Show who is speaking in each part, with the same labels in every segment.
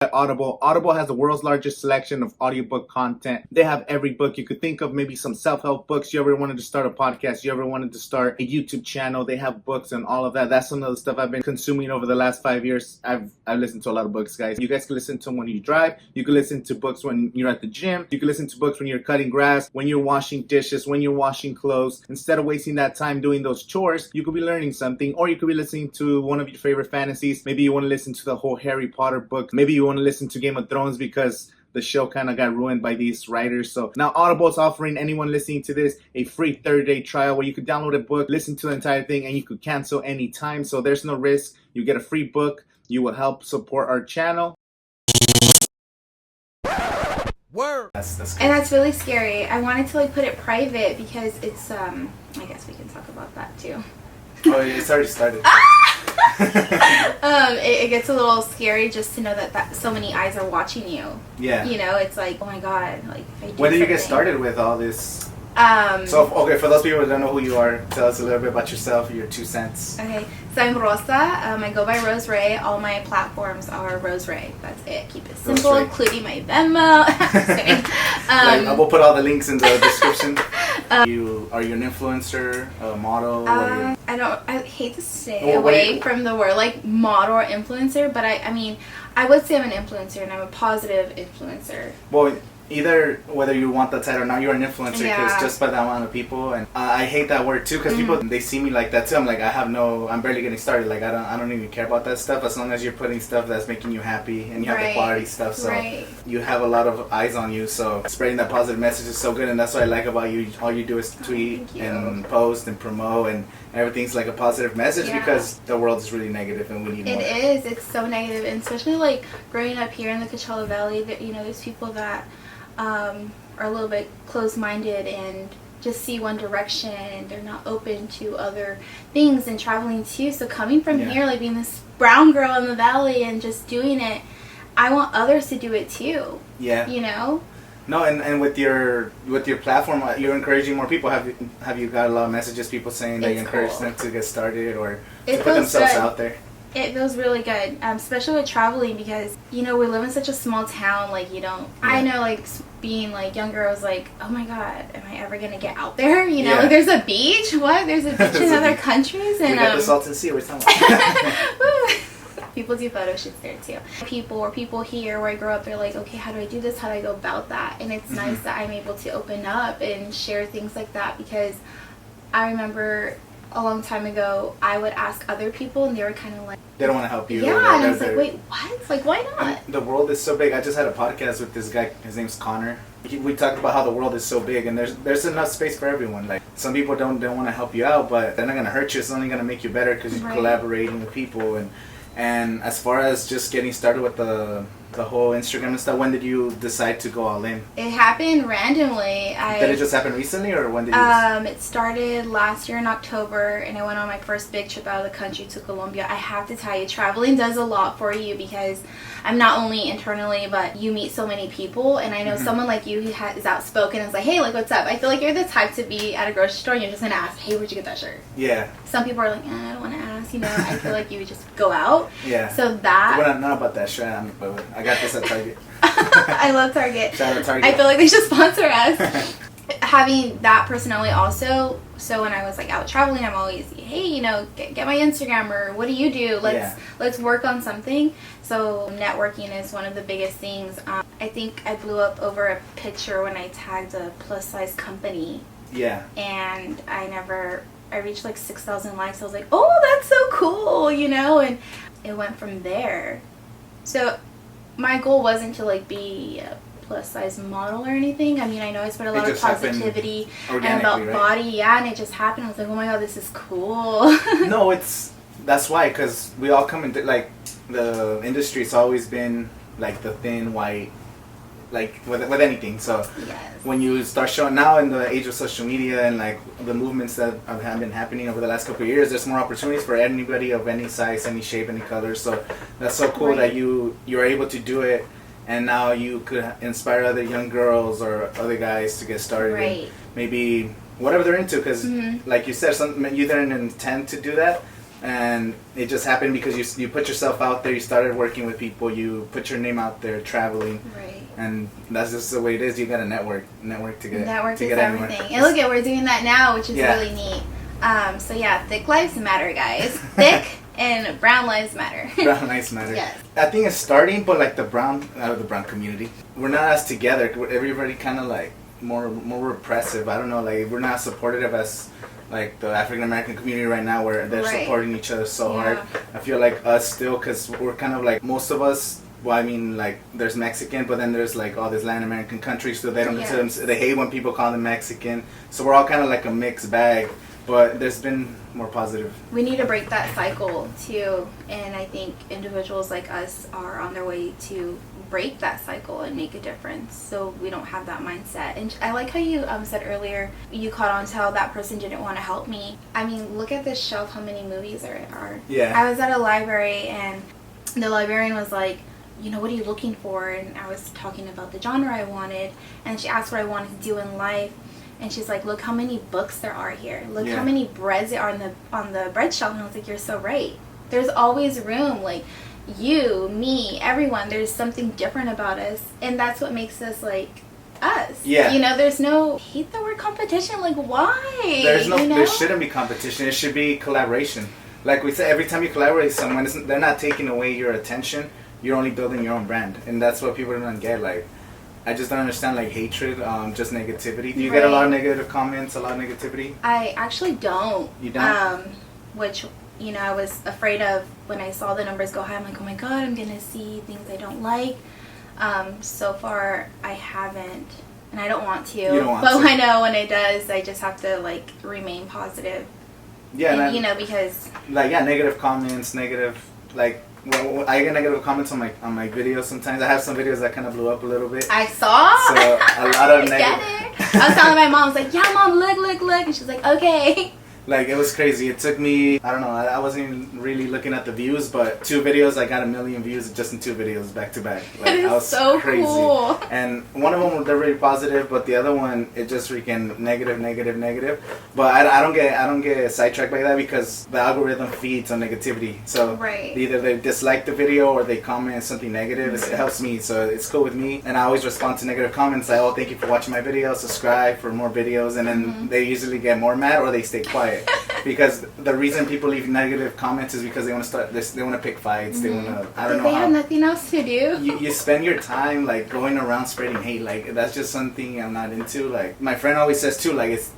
Speaker 1: Audible. Audible has the world's largest selection of audiobook content. They have every book you could think of, maybe some self-help books. You ever wanted to start a podcast? You ever wanted to start a YouTube channel? They have books and all of that. That's some of the stuff I've been consuming over the last 5 years. I've listened to a lot of books, guys. You guys can listen to them when you drive. You can listen to books when you're at the gym. You can listen to books when you're cutting grass, when you're washing dishes, when you're washing clothes. Instead of wasting that time doing those chores, you could be learning something, or you could be listening to one of your favorite fantasies. Maybe you want to listen to the whole Harry Potter book. Maybe you want to listen to Game of Thrones because the show kind of got ruined by these writers. So now Audible is offering anyone listening to this a free 30-day trial where you could download a book, listen to the entire thing, and you could cancel anytime. So there's no risk. You get a free book. You will help support our channel.
Speaker 2: Word.
Speaker 3: And that's really scary. I wanted to put it private because it's I guess we can talk about that too.
Speaker 1: Oh, it's already started.
Speaker 3: It gets a little scary just to know that so many eyes are watching you.
Speaker 1: Yeah.
Speaker 3: You know, it's like, oh my god, if I do
Speaker 1: When did you get
Speaker 3: something.
Speaker 1: started with all this? Okay, for those people who don't know who you are, tell us a little bit about yourself, your 2 cents.
Speaker 3: Okay, so I'm Rosa. I go by RAYY. All my platforms are RAYY. That's it. Keep it simple,
Speaker 1: RAYY.
Speaker 3: including my Venmo.
Speaker 1: I will put all the links in the description. Are you an influencer, a model?
Speaker 3: I hate to stay
Speaker 1: Well,
Speaker 3: away from the word model or influencer, but I mean, I would say I'm an influencer, and I'm a positive influencer.
Speaker 1: Well, either whether you want the title or not, you're an influencer because
Speaker 3: Yeah.
Speaker 1: just by the amount of people, and I hate that word too because people, they see me like that too. I'm like, I'm barely getting started. Like I don't even care about that stuff as long as you're putting stuff that's making you happy and you have the
Speaker 3: Right.
Speaker 1: quality stuff. So
Speaker 3: Right.
Speaker 1: you have a lot of eyes on you. So spreading that positive message is so good, and that's what I like about you. All you do is tweet
Speaker 3: thank you.
Speaker 1: and post and promote, and everything's like a positive message
Speaker 3: Yeah.
Speaker 1: because the world is really negative and we need more.
Speaker 3: It is. It's so negative, and especially growing up here in the Coachella Valley. That there's people that are a little bit closed-minded and just see one direction, and they're not open to other things and traveling too. So coming from
Speaker 1: Yeah.
Speaker 3: here, being this brown girl in the valley and just doing it, I want others to do it too.
Speaker 1: Yeah. No, and with your platform, you're encouraging more people. Have you got a lot of messages, people saying that you
Speaker 3: It's
Speaker 1: encourage
Speaker 3: cool.
Speaker 1: them to get started or
Speaker 3: It
Speaker 1: to put
Speaker 3: feels
Speaker 1: themselves
Speaker 3: good.
Speaker 1: out there?
Speaker 3: It feels really good, especially with traveling because, we live in such a small town, I know, being, younger, I was like, oh my god, am I ever going to get out there?
Speaker 1: Yeah.
Speaker 3: There's a beach? What? There's a beach
Speaker 1: There's
Speaker 3: in
Speaker 1: a
Speaker 3: other
Speaker 1: beach.
Speaker 3: countries? And,
Speaker 1: We got the Salton Sea. We're talking about.
Speaker 3: people do photo shoots there too. People here where I grew up, they're like, okay, how do I do this? How do I go about that? And it's nice that I'm able to open up and share things like that because I remember a long time ago, I would ask other people and they were kind of like,
Speaker 1: They don't want to help you.
Speaker 3: yeah, and I was like, wait, what? Why not?
Speaker 1: And the world is so big. I just had a podcast with this guy. His name's Connor. We talked about how the world is so big and there's enough space for everyone. Some people don't want to help you out, but they're not gonna hurt you. It's only gonna make you better because you're
Speaker 3: Right.
Speaker 1: collaborating with people. And as far as just getting started with the whole Instagram and stuff, when did you decide to go all in?
Speaker 3: It happened randomly.
Speaker 1: Did it just happen recently, or when did you?
Speaker 3: It started last year in October, and I went on my first big trip out of the country to Colombia. I have to tell you, traveling does a lot for you because I'm not only internally, but you meet so many people, and I know someone like you who is outspoken and is like, hey, what's up? I feel like you're the type to be at a grocery store and you're just gonna ask, hey, where'd you get that shirt?
Speaker 1: Yeah.
Speaker 3: Some people are like, I don't want to ask. I feel like you would just go out.
Speaker 1: Yeah.
Speaker 3: So that.
Speaker 1: Well, not about that shirt, but I got this at Target.
Speaker 3: I love Target.
Speaker 1: Shout out Target.
Speaker 3: I feel like they should sponsor us. Having that personality also, so when I was out traveling, I'm always, hey, get my Instagram, or what do you do? Let's work on something. So networking is one of the biggest things. I think I blew up over a picture when I tagged a plus size company.
Speaker 1: Yeah.
Speaker 3: And I reached 6,000 likes. I was like, oh, that's so cool, and it went from there. So my goal wasn't to be a plus size model or anything. I mean, I know I spread a lot of positivity and about body, and it just happened. I was like, oh my god, this is cool.
Speaker 1: No, that's why, because we all come into the industry. It's always been the thin white, with anything. So
Speaker 3: yes.
Speaker 1: When you start showing now in the age of social media and the movements that have been happening over the last couple of years, there's more opportunities for anybody of any size, any shape, any color. So that's so cool that you're able to do it, and now you could inspire other young girls or other guys to get started.
Speaker 3: Right.
Speaker 1: Maybe whatever they're into, because like you said, you didn't intend to do that, And it just happened because you put yourself out there, you started working with people, you put your name out there, traveling.
Speaker 3: Right.
Speaker 1: And that's just the way it is. You got to network to get
Speaker 3: Network
Speaker 1: to
Speaker 3: is
Speaker 1: get
Speaker 3: everything.
Speaker 1: anywhere.
Speaker 3: And look at, we're doing that now, which is really neat. So yeah, thick lives matter, guys. Thick and brown lives matter.
Speaker 1: Brown lives matter.
Speaker 3: Yes.
Speaker 1: I think it's starting, but like the brown community, we're not as together. Everybody kind of like more repressive. I don't know, like we're not supportive as like the African American community right now, where they're supporting each other so hard. I feel like us still, because we're kind of like, most of us, well, I mean, like there's Mexican, but then there's like all these Latin American countries, so they don't consider them, they hate when people call them Mexican. So we're all kind of like a mixed bag, but there's been more positive. We
Speaker 3: need to break that cycle too, and I think individuals like us are on their way to break that cycle and make a difference, so we don't have that mindset. And I like how you said earlier, you caught on to how that person didn't want to help me. I mean, look at this shelf, how many movies there are.
Speaker 1: Yeah.
Speaker 3: I was at a library and the librarian was like, you know, what are you looking for? And I was talking about the genre I wanted, and she asked what I wanted to do in life. And she's like, look how many books there are here. Look how many breads there are on the bread shelf. And I was like, you're so right. There's always room. Like, you, me, everyone, there's something different about us. And that's what makes us, like, us.
Speaker 1: Yeah.
Speaker 3: You know, there's no, I hate the word competition. Like, why?
Speaker 1: There's no,
Speaker 3: you know?
Speaker 1: There shouldn't be competition. It should be collaboration. Like we said, every time you collaborate with someone, they're not taking away your attention. You're only building your own brand. And that's what people don't get. Like, I just don't understand, like, hatred, just negativity. Do you get a lot of negative comments, a lot of negativity? I actually don't. You don't? Which, you know, I was afraid of when I saw the numbers go high. I'm like, oh my God, I'm going to see things I don't like. So far, I haven't. And I don't want to. You don't want to. But I know when it does, I just have to, like, remain positive. Yeah. And, you know, because... Like, yeah, negative comments, like... Well, I get negative comments on my videos sometimes. I have some videos that kind of blew up a little bit. I saw. So a lot of negative. I was telling my mom, I was like, "Yeah, Mom, look," and she's like, "Okay." Like, it was crazy. It took me, I don't know, I wasn't even really looking at the views, but 2 videos, I got 1 million views just in 2 videos back to back. Like, that is, I was so crazy. Cool. And one of them, they're really positive, but the other one, it just freaking negative. But I don't get sidetracked by that, because the algorithm feeds on negativity. So either they dislike the video or they comment something negative. It helps me, so it's cool with me. And I always respond to negative comments like, oh, thank you for watching my video, subscribe for more videos. And then they usually get more mad or they stay quiet. Because the reason people leave negative comments is because they want to start this, they want to pick fights, they want to, I don't know, they have nothing else to do. You spend your time like going around spreading hate. Like, that's just something I'm not into. Like, my friend always says too, like, it's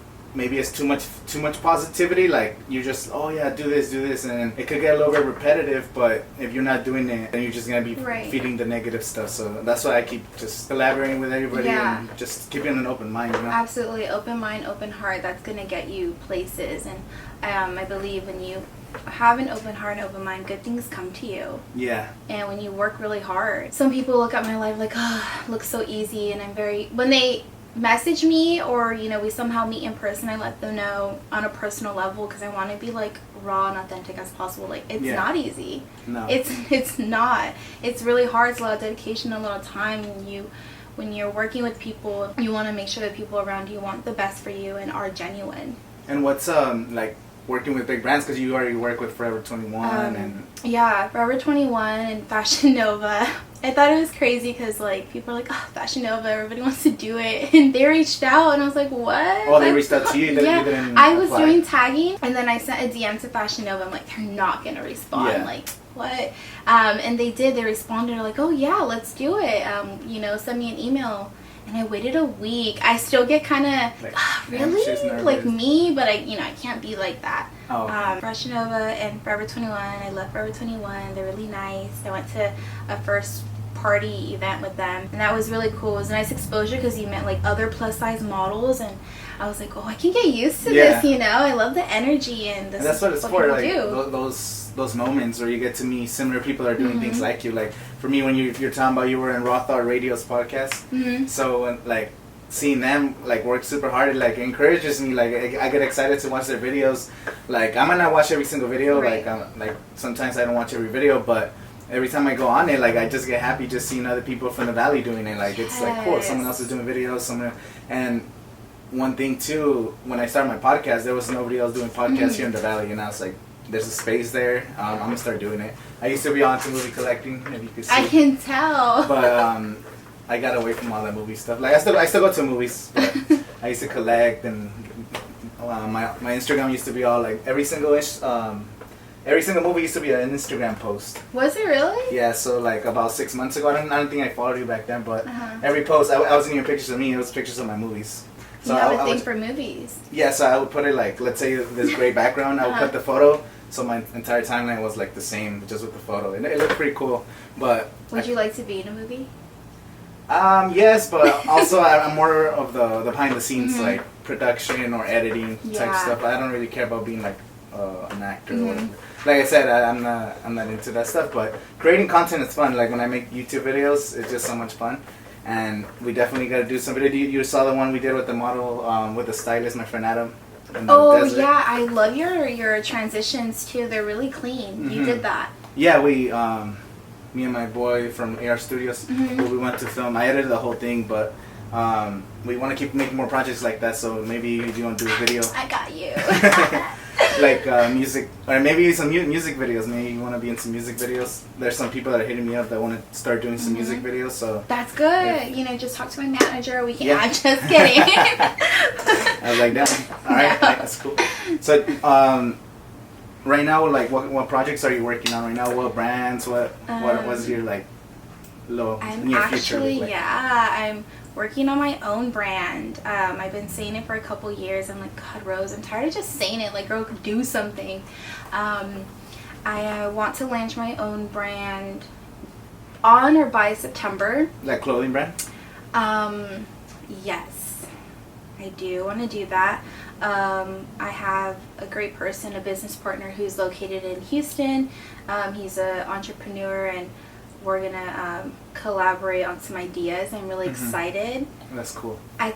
Speaker 1: too much positivity. Like, you just, oh yeah, do this, and it could get a little bit repetitive. But if you're not doing it, then you're just gonna be feeding the negative stuff. So that's why I keep just collaborating with everybody and just keeping an open mind. You know? Absolutely, open mind, open heart. That's gonna get you places. And I believe when you have an open heart and open mind, good things come to you. Yeah. And when you work really hard, some people look at my life like, oh, it looks so easy, and when they message me, or you know, we somehow meet in person, I let them know on a personal level, because I want to be like raw and authentic as possible. Like, it's not easy. No, it's not. It's really hard. It's a lot of dedication, a lot of time. When you're working with people, you want to make sure that people around you want the best for you and are genuine. And what's like working with big brands, because you already work with Forever 21 and Forever 21 and Fashion Nova. I thought it was crazy because, like, people are like, oh, Fashion Nova, everybody wants to do it. And they reached out, and I was like, what? Oh, they reached out to you? Yeah, I was doing tagging, and then I sent a DM to Fashion Nova. I'm like, they're not going to respond. Yeah. Like, what? And they did. They responded. They're like, oh, yeah, let's do it. You know, send me an email. And I waited a week. I still get kind of, like, really? Like me? But I can't be like that. Oh. Fashion Nova and Forever 21. I love Forever 21. They're really nice. I went to a first party event with them, and that was really cool. It was a nice exposure because you met like other plus size models, and I was like, oh, I can get used to this, you know. I love the energy, and that's what it's for. Like, those moments where you get to meet similar people that are doing things like you. Like, for me, when you're talking about, you were in Raw Thought Radio's podcast, so like seeing them like work super hard, it like encourages me. Like, I get excited to watch their videos. Like, I might not watch every single video. Like sometimes I don't watch every video, but every time I go on it, like, I just get happy just seeing other people from the valley doing it. Like, it's like cool. Someone else is doing videos. And one thing too, when I started my podcast, there was nobody else doing podcasts here in the valley, and I was like, there's a space there. I'm gonna start doing it. I used to be on to movie collecting, if you could see.
Speaker 3: I can tell.
Speaker 1: But I got away from all that movie stuff. Like I still go to movies, but I used to collect, and my Instagram used to be all like every single movie used to be an Instagram post.
Speaker 3: Was it really?
Speaker 1: Yeah, so like about 6 months ago, I don't think I followed you back then, but every post, I wasn't even pictures of me, it was pictures of my movies. So
Speaker 3: you have a thing for movies.
Speaker 1: Yeah, so I would put it like, let's say this gray background, I would put the photo, so my entire timeline was like the same, just with the photo. It looked pretty cool, but...
Speaker 3: Would you like to be in a movie?
Speaker 1: Yes, but also I'm more of the behind the scenes, like production or editing type stuff. I don't really care about being like an actor or whatever. Like I said, I'm not into that stuff, but creating content is fun. Like when I make YouTube videos, it's just so much fun. And we definitely got to do some video. You saw the one we did with the model, with the stylist, my friend Adam.
Speaker 3: Oh yeah, I love your transitions too. They're really clean. You did that.
Speaker 1: Yeah, we, me and my boy from AR Studios, we went to film. I edited the whole thing, but we want to keep making more projects like that. So maybe if you want to do a video,
Speaker 3: I got you.
Speaker 1: like music, or maybe some music videos. Maybe you want to be in some music videos. There's some people that are hitting me up that want to start doing some music videos. So
Speaker 3: that's good. You know, just talk to my manager. We can. Yeah. I'm just kidding.
Speaker 1: I was like, damn. All right, that's cool. So, right now, like, what projects are you working on right now? What brands? What was your like near future?
Speaker 3: I'm working on my own brand. I've been saying it for a couple years. I'm like, God, Rose, I'm tired of just saying it. Like, girl, do something. I want to launch my own brand on or by September.
Speaker 1: Like clothing brand?
Speaker 3: Yes, I do want to do that. I have a great person, a business partner who's located in Houston. He's an entrepreneur, and we're gonna collaborate on some ideas. I'm really excited.
Speaker 1: That's cool.
Speaker 3: I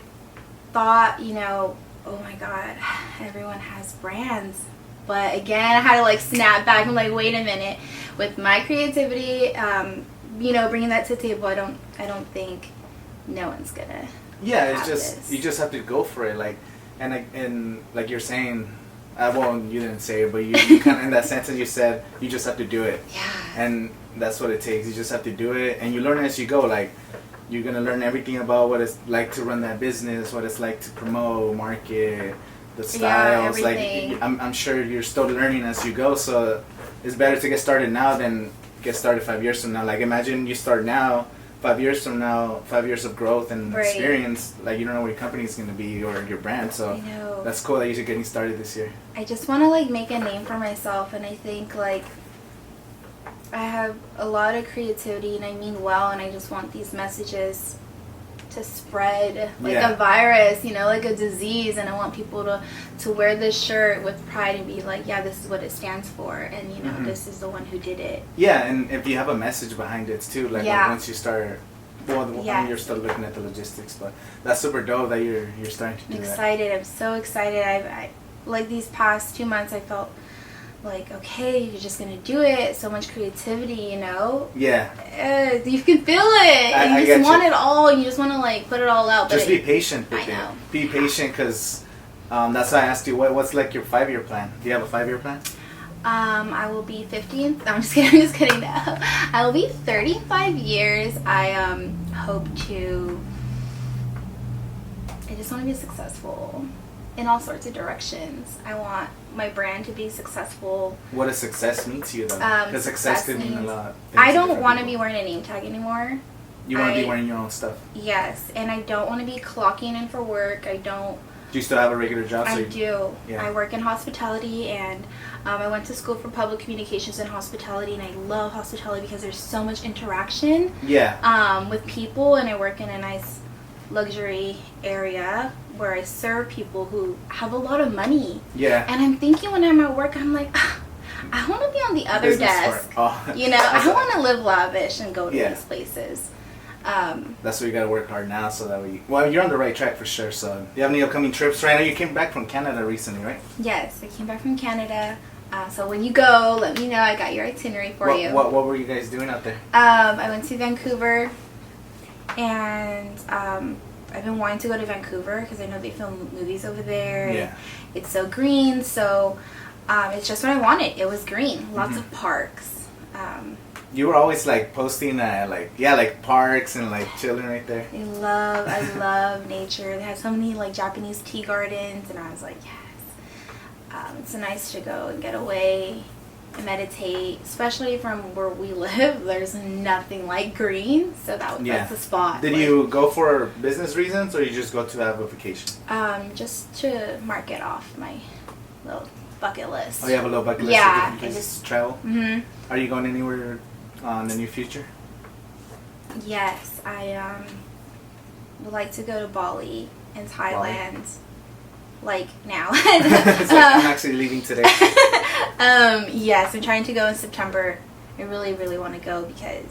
Speaker 3: thought, oh my God, everyone has brands. But again, I had to like snap back. I'm like, wait a minute. With my creativity, bringing that to the table, I don't think no one's gonna.
Speaker 1: Yeah, it's just this. You just have to go for it, like, and like you're saying. Well, you didn't say it, but you kind of in that sentence you said you just have to do it.
Speaker 3: Yeah.
Speaker 1: And that's what it takes. You just have to do it, and you learn as you go. Like, you're gonna learn everything about what it's like to run that business, what it's like to promote, market, the styles. Like, I'm sure you're still learning as you go. So it's better to get started now than get started 5 years from now. Like, imagine you start now. 5 years from now, 5 years of growth and experience, like, you don't know where your company is going to be or your brand, so that's cool that you're getting started this year.
Speaker 3: I just want to, like, make a name for myself, and I think, like, I have a lot of creativity, and I mean well, and I just want these messages to spread like a virus, like a disease, and I want people to wear this shirt with pride and be like, yeah, this is what it stands for, and this is the one who did it. Yeah, and if you have a message behind it too, like once you start, I mean, you're still looking at the logistics, but that's super dope that you're starting to do that. Excited, I'm so excited. I like these past 2 months, I felt like, okay, you're just gonna do it. So much creativity,
Speaker 1: Yeah.
Speaker 3: You can feel it. You just want it all. You just want to like put it all out.
Speaker 1: Just be patient with it. Be patient, because that's why I asked you what's like your 5-year plan. Do you have a 5-year plan?
Speaker 3: I will be 50. No, I'm just kidding. No. I will be 35 years. I hope to. I just want to be successful in all sorts of directions. I want my brand to be successful.
Speaker 1: What does success mean to you, though? Because success could mean a lot.
Speaker 3: I don't want to be wearing a name tag anymore.
Speaker 1: You want to be wearing your own stuff?
Speaker 3: Yes, and I don't want to be clocking in for work. I don't.
Speaker 1: Do you still have a regular job?
Speaker 3: I do. Yeah. I work in hospitality, and I went to school for public communications and hospitality, and I love hospitality because there's so much interaction.
Speaker 1: Yeah.
Speaker 3: With people, and I work in a nice luxury area where I serve people who have a lot of money.
Speaker 1: Yeah.
Speaker 3: And I'm thinking when I'm at work, I'm like, I want to be on the other
Speaker 1: business
Speaker 3: desk.
Speaker 1: I
Speaker 3: want to live lavish and go to these places.
Speaker 1: That's why you gotta work hard now, so that well, you're on the right track for sure. So, do you have any upcoming trips right now? You came back from Canada recently, right?
Speaker 3: Yes, I came back from Canada. So when you go, let me know. I got your itinerary for you.
Speaker 1: What were you guys doing out there?
Speaker 3: I went to Vancouver, and I've been wanting to go to Vancouver because I know they film movies over there.
Speaker 1: Yeah.
Speaker 3: And it's so green, so It's just what I wanted. It was green, lots of parks.
Speaker 1: You were always like posting like parks and like chilling right there.
Speaker 3: I love nature. They had so many like Japanese tea gardens, and I was like, yes. It's nice to go and get away and meditate, especially from where we live. There's nothing like green, so that's the spot.
Speaker 1: Did you go for business reasons, or you just go to have a vacation?
Speaker 3: Just to mark it off my little bucket list.
Speaker 1: Oh, you have a little bucket list?
Speaker 3: Yeah,
Speaker 1: I just travel. Are you going anywhere in the near future?
Speaker 3: Yes, I would like to go to Bali and Thailand. Bali? Like now.
Speaker 1: It's like, I'm actually leaving today.
Speaker 3: Yes, I'm trying to go in September. I really, really want to go because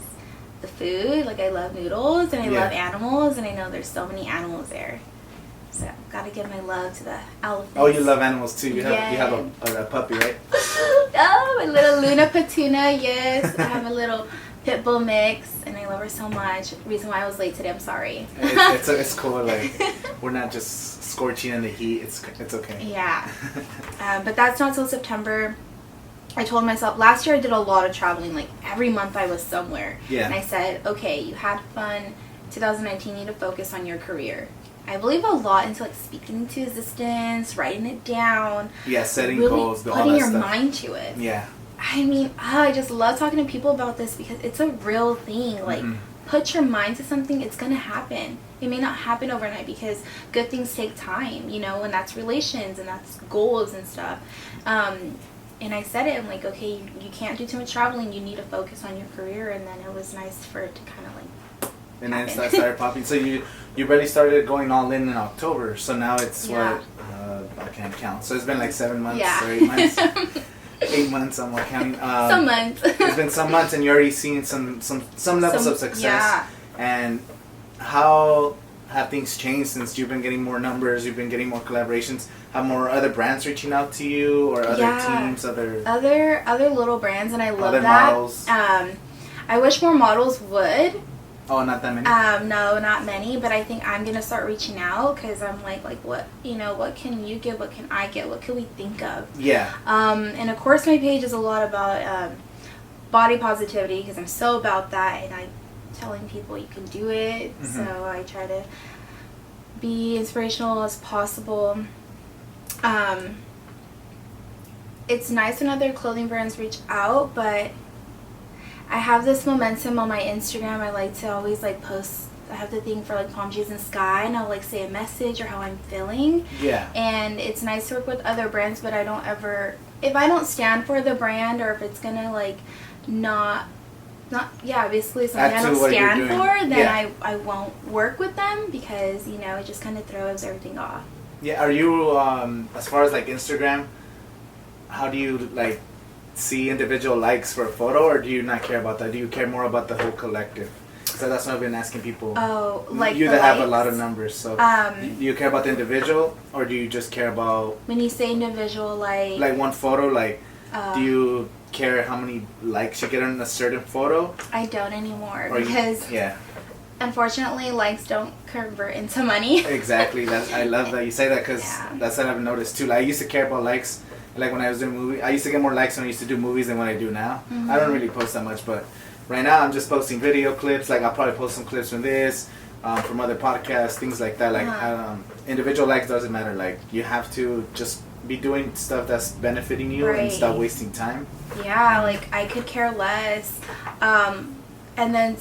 Speaker 3: the food, like I love noodles and I love animals, and I know there's so many animals there. So gotta give my love to the elephants.
Speaker 1: Oh, you love animals too. You have a puppy, right?
Speaker 3: Oh, my little Luna Patuna, yes. I have a little pit bull mix, and I love her so much. Reason why I was late today, I'm sorry.
Speaker 1: It's cool. Like, we're not just scorching in the heat. It's okay.
Speaker 3: Yeah. But that's not till September. I told myself, last year I did a lot of traveling. Like, every month I was somewhere. Yeah. And I said, okay, you had fun. 2019, you need to focus on your career. I believe a lot into like speaking into existence, writing it down.
Speaker 1: Yeah, setting
Speaker 3: really
Speaker 1: goals,
Speaker 3: putting your mind to it.
Speaker 1: Yeah.
Speaker 3: I mean, I just love talking to people about this because it's a real thing. Like, put your mind to something, it's gonna happen. It may not happen overnight because good things take time, you know, and that's relations and that's goals and stuff. And I said it, I'm like, okay, you can't do too much traveling. You need to focus on your career. And then it was nice for it to kind of like.
Speaker 1: And then it started popping. So you already started going all in October. So now it's what I can't count. So it's been like 7 months or 8 months. 8 months, I'm like counting.
Speaker 3: Some months.
Speaker 1: It's been some months, and you're already seeing some levels of success. Yeah. And how have things changed since you've been getting more numbers? You've been getting more collaborations. Have more other brands reaching out to you, or other teams,
Speaker 3: other little brands, and I love
Speaker 1: other
Speaker 3: that.
Speaker 1: Models.
Speaker 3: I wish more models would.
Speaker 1: Oh, not that many?
Speaker 3: No, not many, but I think I'm going to start reaching out because I'm like, what, you know, what can you get? What can I get? What can we think of?
Speaker 1: Yeah.
Speaker 3: And of course my page is a lot about body positivity because I'm so about that, and I'm telling people you can do it. So I try to be inspirational as possible. It's nice when other clothing brands reach out, but I have this momentum on my Instagram. I like to always like post. I have the thing for like palm trees and sky, and I'll like say a message or how I'm feeling.
Speaker 1: Yeah.
Speaker 3: And it's nice to work with other brands, but I don't ever, if I don't stand for the brand, or if it's gonna like basically something I don't stand for, then I won't work with them because, you know, it just kind of throws everything off.
Speaker 1: Yeah. Are you as far as like Instagram, how do you like see individual likes for a photo, or do you not care about that? Do you care more about the whole collective? So that's what I've been asking people.
Speaker 3: Oh, like
Speaker 1: you that have a lot of numbers. So do you care about the individual, or do you just care about
Speaker 3: when you say individual, like
Speaker 1: one photo? Like, do you care how many likes you get on a certain photo?
Speaker 3: I don't anymore because unfortunately likes don't convert into money.
Speaker 1: Exactly. I love that you say that because that's what I've noticed too. Like, I used to care about likes. Like when I was doing movies, I used to get more likes when I used to do movies than when I do now. I don't really post that much, but right now I'm just posting video clips. Like, I'll probably post some clips from this, from other podcasts, things like that. Like, individual likes doesn't matter. Like, you have to just be doing stuff that's benefiting you and stop wasting time.
Speaker 3: Yeah, like I could care less. And then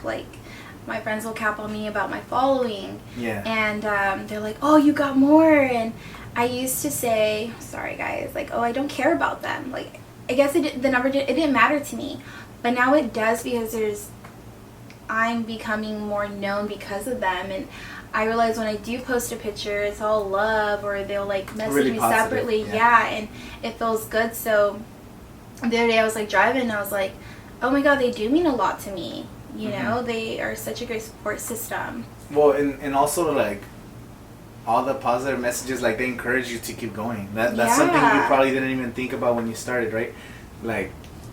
Speaker 3: like my friends will cap on me about my following. Yeah. And they're like, "Oh, you got more." And I used to say, sorry guys, like, oh, I don't care about them. Like, I guess it didn't matter to me. But now it does because I'm becoming more known because of them. And I realize when I do post a picture, it's all love, or they'll like message really me positive, separately. Yeah, and it feels good. So the other day I was like driving and I was like, oh my God, they do mean a lot to me. You know, they are such a great support system.
Speaker 1: Well, and also like, all the positive messages, like, they encourage you to keep going. That's something you probably didn't even think about when you started, right? Like,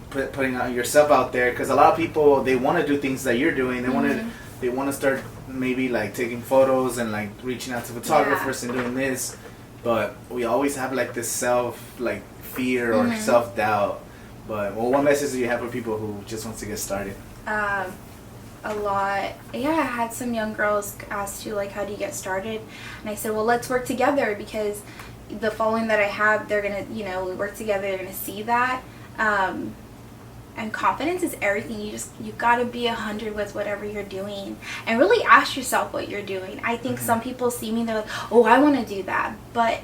Speaker 1: putting yourself out there, because a lot of people, they want to do things that you're doing. They want to start maybe like taking photos and like reaching out to photographers and doing this. but we always have like this fear or self-doubt. But what message do you have for people who just wants to get started?
Speaker 3: A lot. Yeah, I had some young girls ask you, like, how do you get started? And I said, well, let's work together, because the following that I have, they're going to, we work together, they're going to see that. And confidence is everything. You got to be 100 with whatever you're doing, and really ask yourself what you're doing. I think some people see me, they're like, oh, I want to do that. But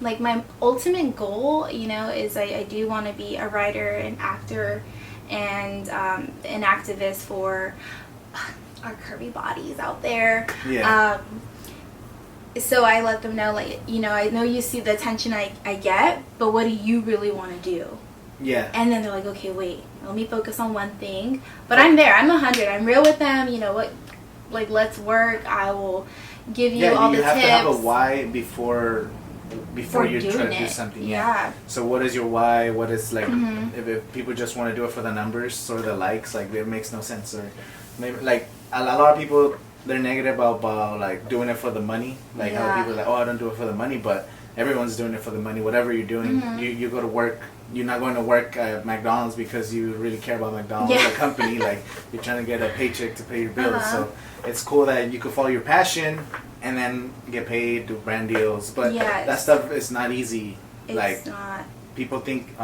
Speaker 3: like, my ultimate goal, is I do want to be a writer, an actor, and an activist for our curvy bodies out there.
Speaker 1: Yeah.
Speaker 3: So I let them know, like, I know you see the attention I get, but what do you really want to do?
Speaker 1: Yeah.
Speaker 3: And then they're like, okay, wait, let me focus on one thing. But I'm there. I'm 100. I'm real with them. You know what? Like, let's work. I will give you all the tips.
Speaker 1: Yeah, you have to have a why before you try to do something.
Speaker 3: Yeah.
Speaker 1: So what is your why? What is, like, if people just want to do it for the numbers or the likes, like, it makes no sense. Or maybe, like, a lot of people, they're negative about like doing it for the money. Like, how people are like, oh, I don't do it for the money, but everyone's doing it for the money. Whatever you're doing, you go to work. You're not going to work at McDonald's because you really care about McDonald's, the company. Like, you're trying to get a paycheck to pay your bills. So it's cool that you can follow your passion and then get paid, do brand deals. But that stuff is not easy.
Speaker 3: It's not.
Speaker 1: People think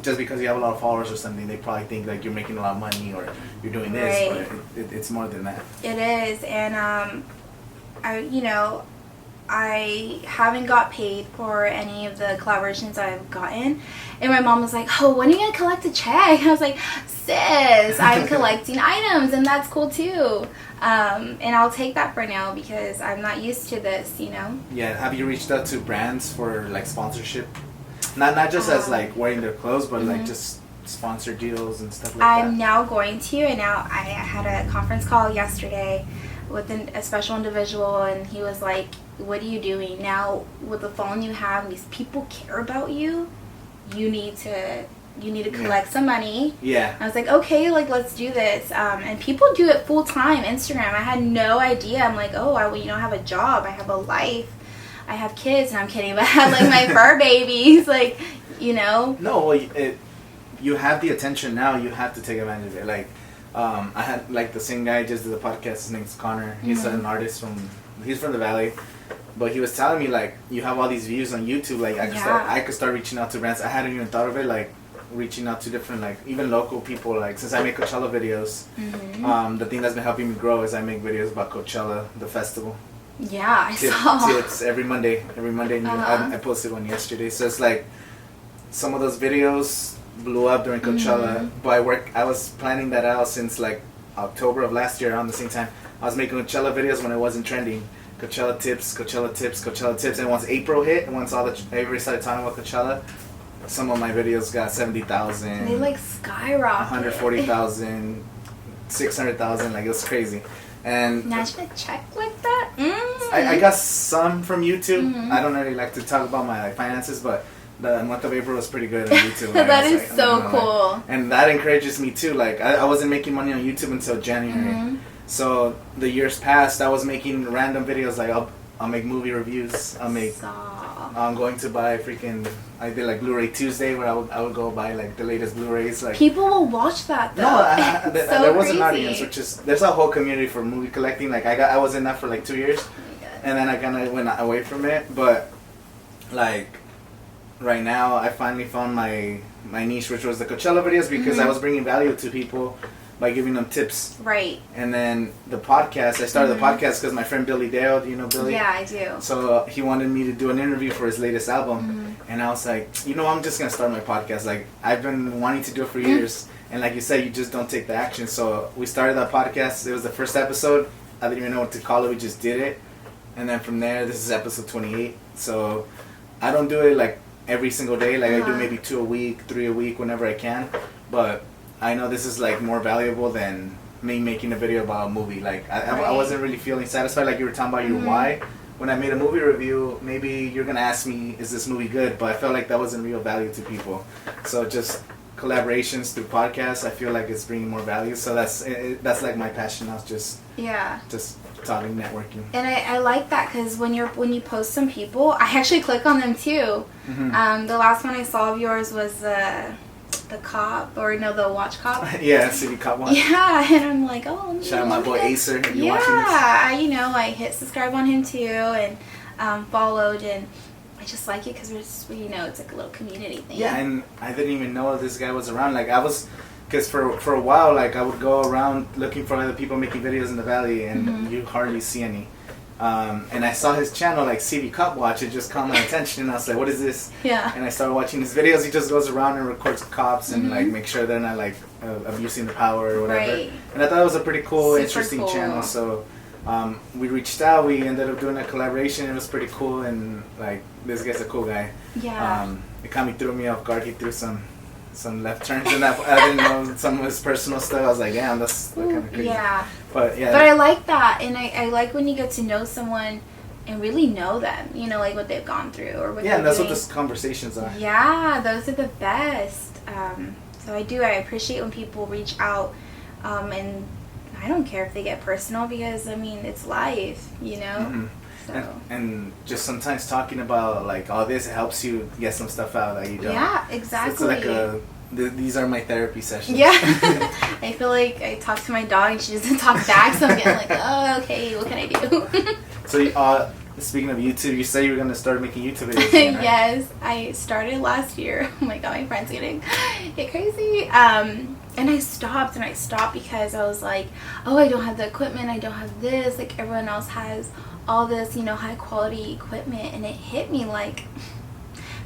Speaker 1: just because you have a lot of followers or something, they probably think like you're making a lot of money or you're doing this.
Speaker 3: Right.
Speaker 1: But it's more than that.
Speaker 3: It is. And I haven't got paid for any of the collaborations I've gotten. And my mom was like, oh, when are you going to collect a check? I was like, sis, I'm collecting items, and that's cool too. And I'll take that for now because I'm not used to this,
Speaker 1: Yeah, have you reached out to brands for, like, sponsorship? Not just as, like, wearing their clothes, but, like, just sponsor deals and stuff like that?
Speaker 3: I'm now going to, and now I had a conference call yesterday with a special individual, and he was like, what are you doing now with the phone you have? These people care about you. You need to collect some money.
Speaker 1: Yeah.
Speaker 3: I was like, okay, like, let's do this. And people do it full time. Instagram. I had no idea. I'm like, oh, I have a job. I have a life. I have kids. And I'm kidding, but I have, like, my fur babies. Like, No,
Speaker 1: well, you have the attention now. You have to take advantage of it. Like, I had, like, the same guy just did the podcast. His name's Connor. He's an artist he's from the Valley. But he was telling me, like, you have all these views on YouTube. Like, I could start reaching out to brands. I hadn't even thought of it, like, reaching out to different, like, even local people. Like, since I make Coachella videos, the thing that's been helping me grow is I make videos about Coachella, the festival.
Speaker 3: Yeah, I saw.
Speaker 1: Tips every Monday. I posted one yesterday. So it's like some of those videos blew up during Coachella. But I was planning that out since, like, October of last year, around the same time. I was making Coachella videos when it wasn't trending. Coachella tips, and once April hit, and once everybody started talking about Coachella, some of my videos got 70,000.
Speaker 3: They, like, skyrocket.
Speaker 1: 140,000, 600,000, like, it was crazy. And
Speaker 3: imagine a check like that.
Speaker 1: I got some from YouTube. I don't really like to talk about my, like, finances, but the month of April was pretty good on YouTube.
Speaker 3: That is so cool.
Speaker 1: And that encourages me too. Like, I wasn't making money on YouTube until January. So the years past, I was making random videos. Like, I'll make movie reviews. I'm going to buy I did, like, Blu-ray Tuesday, where I would go buy, like, the latest Blu-rays. Like,
Speaker 3: people will watch that, though.
Speaker 1: No, there was an audience, there's a whole community for movie collecting. Like, I was in that for like 2 years, and then I kind of went away from it. But, like, right now, I finally found my niche, which was the Coachella videos, because I was bringing value to people by giving them tips.
Speaker 3: Right.
Speaker 1: And then the podcast, I started the podcast because my friend Billy Dale, do you know Billy?
Speaker 3: Yeah, I do.
Speaker 1: So he wanted me to do an interview for his latest album. And I was like, I'm just going to start my podcast. Like, I've been wanting to do it for years. And like you said, you just don't take the action. So we started that podcast. It was the first episode. I didn't even know what to call it. We just did it. And then from there, this is episode 28. So I don't do it, like, every single day. Like, I do maybe 2 a week, 3 a week, whenever I can. But I know this is, like, more valuable than me making a video about a movie. Like, I wasn't really feeling satisfied. Like, you were talking about your why. When I made a movie review, maybe you're going to ask me, is this movie good? But I felt like that wasn't real value to people. So just collaborations through podcasts, I feel like it's bringing more value. So that's like my passion now, just talking, networking.
Speaker 3: And I like that because when you post some people, I actually click on them too. Mm-hmm. The last one I saw of yours was the cop, or no, the watch cop.
Speaker 1: Yeah, City Cop one.
Speaker 3: Yeah, and I'm like, oh,
Speaker 1: shout out my boy Acer. If you're watching this.
Speaker 3: I hit subscribe on him too, and followed, and I just like it because it's like a little community thing.
Speaker 1: Yeah, and I didn't even know this guy was around. Like because for a while, like I would go around looking for other people making videos in the valley, and you hardly see any. And I saw his channel, like CV Cup Watch. It just caught my attention, and I was like, "What is this?"
Speaker 3: Yeah.
Speaker 1: And I started watching his videos. He just goes around and records cops and like make sure they're not like abusing the power or whatever. Right. And I thought it was a pretty cool, interesting channel. So we reached out. We ended up doing a collaboration. It was pretty cool, and like this guy's a cool guy.
Speaker 3: Yeah.
Speaker 1: It kind of threw me off guard. He threw some left turns and that I didn't know some of his personal stuff. I was like, damn, that's kind of crazy.
Speaker 3: Yeah.
Speaker 1: But
Speaker 3: I like that, and I like when you get to know someone and really know them, like what they've gone through or what
Speaker 1: and that's doing. What these conversations are.
Speaker 3: Yeah, those are the best. So I appreciate when people reach out, and I don't care if they get personal because it's life,
Speaker 1: Mm-hmm.
Speaker 3: So.
Speaker 1: And just sometimes talking about like all this helps you get some stuff out that you don't.
Speaker 3: Yeah, exactly.
Speaker 1: So it's like these are my therapy sessions.
Speaker 3: Yeah. I feel like I talk to my dog and she doesn't talk back, so I'm getting like, oh, okay, what can I do?
Speaker 1: So speaking of YouTube, you said you were going to start making YouTube videos again, right?
Speaker 3: Yes, I started last year. Oh my god, my friends get crazy. And I stopped because I was like, oh, I don't have the equipment, I don't have this, like everyone else has all this, high quality equipment, and it hit me like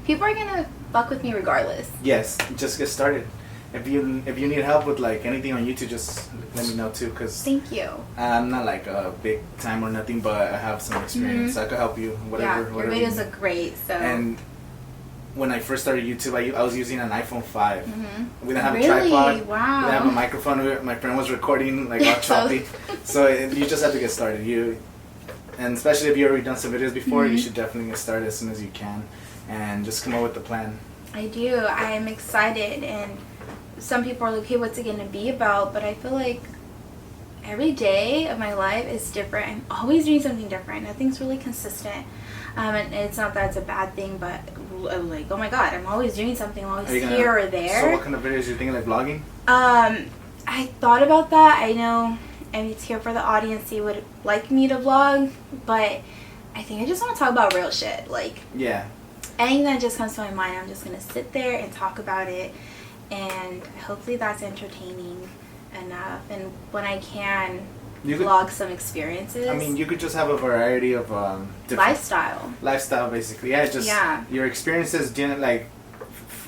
Speaker 3: people are gonna fuck with me regardless.
Speaker 1: Yes, just get started. If you need help with like anything on YouTube, just let me know too, cause
Speaker 3: thank you.
Speaker 1: I'm not like a big time or nothing, but I have some experience. So I could help you. Whatever.
Speaker 3: Your videos are great. So.
Speaker 1: And when I first started YouTube, I was using an iPhone 5.
Speaker 3: Mm-hmm.
Speaker 1: We didn't have a tripod.
Speaker 3: Wow.
Speaker 1: We didn't have a microphone. My friend was recording like all choppy. So you just have to get started. And especially if you've already done some videos before, you should definitely get started as soon as you can, and just come up with the plan.
Speaker 3: I do. I'm excited, and some people are like, "Hey, what's it gonna be about?" But I feel like every day of my life is different. I'm always doing something different. Nothing's really consistent, and it's not that it's a bad thing, but like, oh my god, I'm always doing something. I'm always here or there.
Speaker 1: So what kind of videos are you thinking, like vlogging?
Speaker 3: I thought about that. I know. And it's here for the audience. They would like me to vlog, but I think I just want to talk about real shit. Like, anything that just comes to my mind, I'm just going to sit there and talk about it. And hopefully that's entertaining enough. And when I can vlog some experiences.
Speaker 1: You could just have a variety of
Speaker 3: lifestyle,
Speaker 1: basically. Your experiences. Like,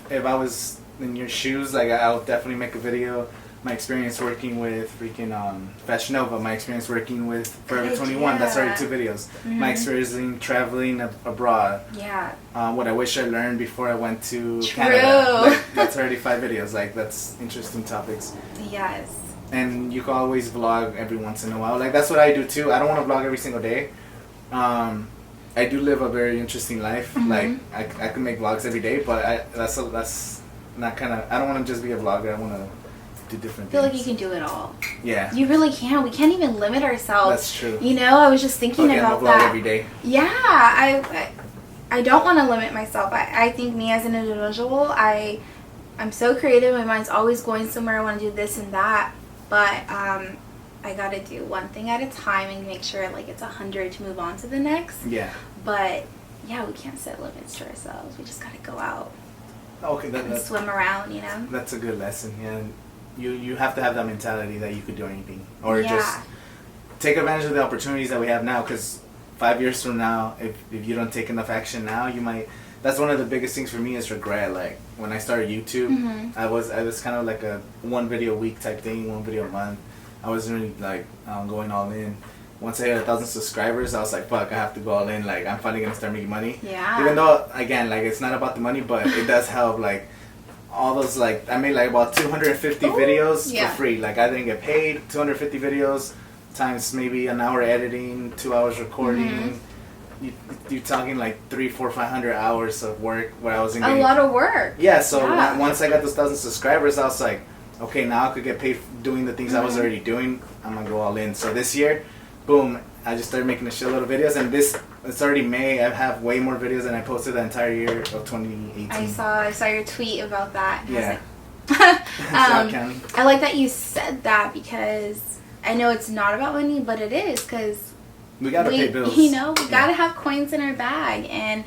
Speaker 1: if I was in your shoes, like I'll definitely make a video. My experience working with freaking Fashion Nova, my experience working with Forever 21, that's already 2 videos. My experience in traveling abroad.
Speaker 3: Yeah.
Speaker 1: What I wish I learned before I went to Canada. That's already 5 videos. Like, that's interesting topics.
Speaker 3: Yes.
Speaker 1: And you can always vlog every once in a while. Like, that's what I do too. I don't want to vlog every single day. I do live a very interesting life. Like, I can make vlogs every day, but that's not kind of, I don't want to just be a vlogger. I want to do different things.
Speaker 3: I feel like you can do it all.
Speaker 1: Yeah.
Speaker 3: You really can. We can't even limit ourselves.
Speaker 1: That's true.
Speaker 3: I was just thinking about that.
Speaker 1: Every day.
Speaker 3: Yeah. I don't want to limit myself. I think me as an individual, I'm so creative. My mind's always going somewhere. I want to do this and that. But I got to do one thing at a time and make sure like it's 100 to move on to the next.
Speaker 1: Yeah.
Speaker 3: But yeah, we can't set limits to ourselves. We just got to go out.
Speaker 1: Okay.
Speaker 3: And swim around,
Speaker 1: That's a good lesson. Yeah. You have to have that mentality that you could do anything, or just take advantage of the opportunities that we have now. Because 5 years from now, if you don't take enough action now, you might. That's one of the biggest things for me is regret. Like when I started YouTube, I was kind of like a 1 video a week type thing, 1 video a month. I wasn't really like going all in. Once I hit 1,000 subscribers, I was like, fuck, I have to go all in. Like I'm finally gonna start making money.
Speaker 3: Yeah.
Speaker 1: Even though again, like it's not about the money, but it does help. Like. All those, like, I made like about 250 videos for free. Like, I didn't get paid. 250 videos times maybe an hour editing, 2 hours recording. you're talking like 300, 400, 500 hours of work where I wasn't
Speaker 3: a
Speaker 1: getting...
Speaker 3: lot of work.
Speaker 1: Yeah, so once I got those 1,000 subscribers, I was like, okay, now I could get paid doing the things I was already doing. I'm gonna go all in. So this year, boom, I just started making a shitload of videos, and it's already May. I have way more videos than I posted the entire year of 2018.
Speaker 3: I saw your tweet about that.
Speaker 1: Yeah.
Speaker 3: I like that you said that, because I know it's not about money, but it is, because
Speaker 1: we gotta pay bills.
Speaker 3: You know, we gotta have coins in our bag, and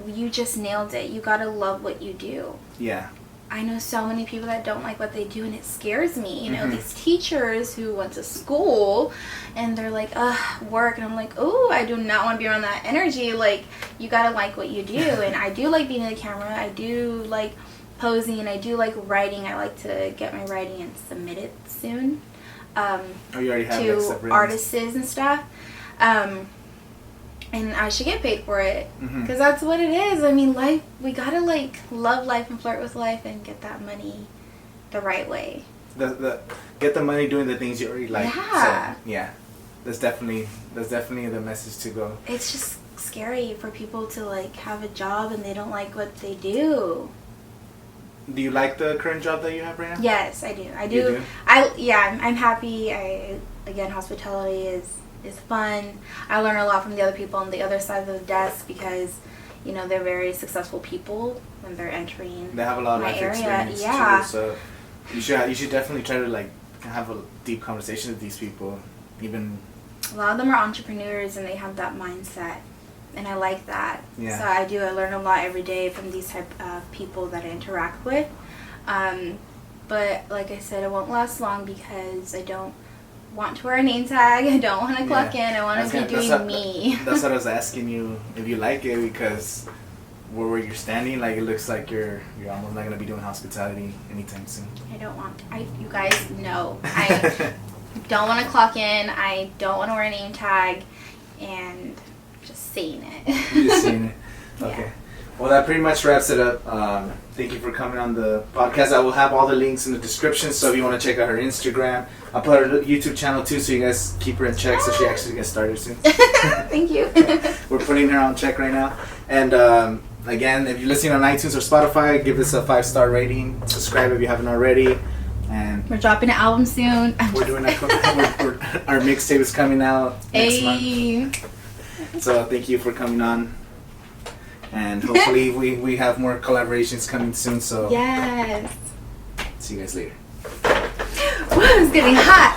Speaker 3: you just nailed it. You gotta love what you do.
Speaker 1: Yeah.
Speaker 3: I know so many people that don't like what they do, and it scares me. You know, these teachers who went to school and they're like, ugh, work. And I'm like, oh, I do not want to be around that energy. Like, you got to like what you do. And I do like being in the camera. I do like posing, and I do like writing. I like to get my writing and submit it soon.
Speaker 1: You already have
Speaker 3: to artists and stuff. And I should get paid for it, because that's what it is. I mean, life, we gotta like love life and flirt with life and get that money the right way.
Speaker 1: Get the money doing the things you already like.
Speaker 3: Yeah.
Speaker 1: So, yeah. That's definitely the message to go.
Speaker 3: It's just scary for people to like have a job and they don't like what they do.
Speaker 1: Do you like the current job that you have right now?
Speaker 3: Yes, I do. I do.
Speaker 1: You do?
Speaker 3: I'm happy. Again, hospitality is fun. I learn a lot from the other people on the other side of the desk, because, you know, they're very successful people when they're entering.
Speaker 1: They have a lot of life experience too, so you should definitely try to like have a deep conversation with these people. Even
Speaker 3: a lot of them are entrepreneurs, and they have that mindset, and I like that.
Speaker 1: Yeah.
Speaker 3: So I learn a lot every day from these type of people that I interact with. But like I said, it won't last long, because I don't want to wear a name tag. I don't want to clock in. I want to be doing me.
Speaker 1: That's what I was asking you, if you like it, because where you're standing, like, it looks like you're almost not gonna be doing hospitality anytime soon.
Speaker 3: I don't want to. You guys know I don't want to clock in. I don't want to wear a name tag, and just saying it.
Speaker 1: You're just saying it. Okay.
Speaker 3: Yeah.
Speaker 1: Well, that pretty much wraps it up. Thank you for coming on the podcast. I will have all the links in the description, so if you want to check out her Instagram, I'll put her YouTube channel too, so you guys keep her in check, so she actually gets started soon.
Speaker 3: Thank you.
Speaker 1: We're putting her on check right now. And again, if you're listening on iTunes or Spotify, give us a 5-star rating. Subscribe if you haven't already. And
Speaker 3: we're dropping an album soon.
Speaker 1: We're doing our mixtape is coming out next month. So thank you for coming on. And hopefully we have more collaborations coming soon. So
Speaker 3: yes.
Speaker 1: See you guys later.
Speaker 3: Woo, it's getting hot.